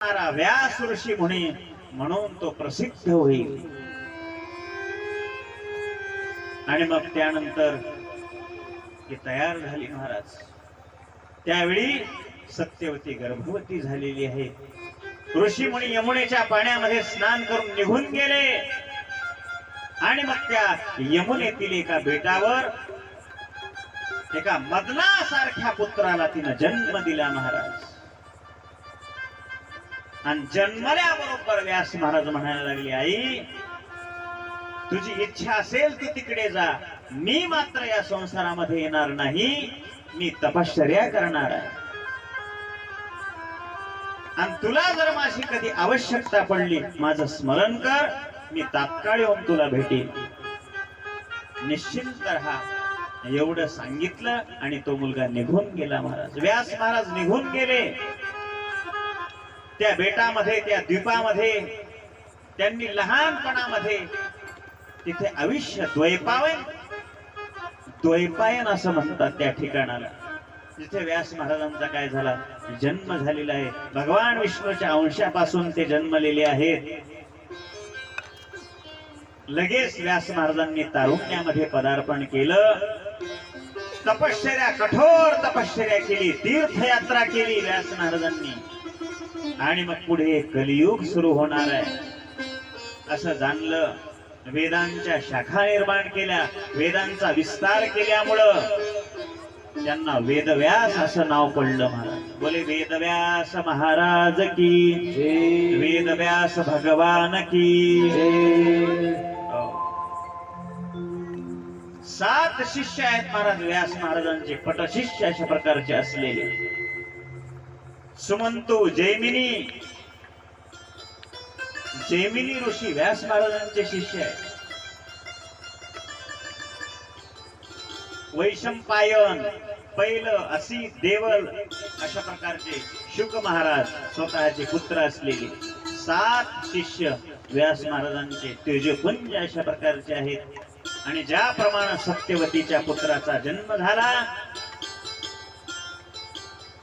व्यास ऋषी म्हणे म्हणून तो प्रसिद्ध होईल। आणि मग त्यानंतर ती तयार झाली महाराज। त्यावेळी सत्यवती गर्भवती झालेली आहे। ऋषी मुनी यमुनेच्या पाण्यामध्ये स्नान करून निघून गेले आणि मग त्या यमुनेतील एका बेटावर एका मदनासारख्या पुत्राला तिने जन्म दिला महाराज। आणि जन्मल्याबरोबर व्यास महाराज म्हणायला लागले, आई तुझी इच्छा असेल तू तिकडे जा, मी मात्र या संसारामध्ये येणार नाही, मी तपश्चर्या करणार आहे। आणि तुला जर माझी कधी आवश्यकता पडली माझं स्मरण कर, मी तात्काळ येऊन तुला भेटेन, निश्चिंत राहा। एवढं सांगितलं आणि तो मुलगा निघून गेला महाराज। व्यास महाराज निघून गेले। त्या बेटामध्ये त्या द्वीपामध्ये त्यांनी लहानपणामध्ये तिथे आयुष्य द्वैपायन असं म्हणतात त्या ठिकाणाला, जिथे व्यास महाराजांचा काय झाला जन्म झालेला आहे। भगवान विष्णूच्या अंशापासून ते जन्मलेले आहेत। लगेच व्यास महाराजांनी तारुण्यामध्ये पदार्पण केलं, तपश्चर्या कठोर तपश्चर्या केली, तीर्थयात्रा केली व्यास महाराजांनी। आणि मग पुढे कलियुग सुरू होणार आहे असं जाणलं। वेदांच्या शाखा निर्माण केल्या, वेदांचा विस्तार केल्यामुळं त्यांना वेदव्यास असं नाव पडलं महाराज। बोले वेदव्यास महाराज की जय, वेदव्यास भगवान की जय। 7 शिष्य आहेत महाराज व्यास महाराजांचे, पटशिष्य अशा प्रकारचे असलेले। सुमंतू जैमिनी ऋषी व्यास महाराजांचे शिष्य आहेत। वैशंपायन, पैल, असी, देवल अशा प्रकारचे शुक महाराज स्वतःचे पुत्र असलेले 7 शिष्य व्यास महाराजांचे तेजपुंज अशा प्रकारचे आहेत। आणि ज्याप्रमाणे सत्यवतीच्या पुत्राचा जन्म झाला,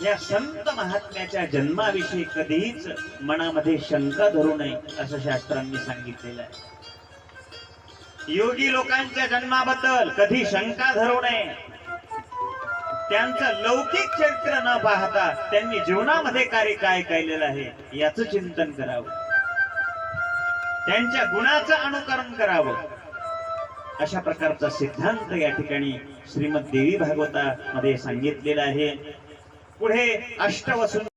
या संत महात्म्याच्या जन्माविषयी कधीच मनामध्ये शंका धरू नये असं शास्त्रांनी सांगितलेलं आहे। योगी लोकांच्या जन्माबद्दल कधी शंका धरू नये। त्यांचं लौकिक चरित्र न पाहता त्यांनी जीवनामध्ये कार्य काय केलेलं आहे याचं चिंतन करावं, त्यांच्या गुणाचं अनुकरण करावं। अशा प्रकारचा सिद्धांत या ठिकाणी श्रीमद देवी भागवतामध्ये सांगितलेला आहे। पुढे अष्टवसुंधरा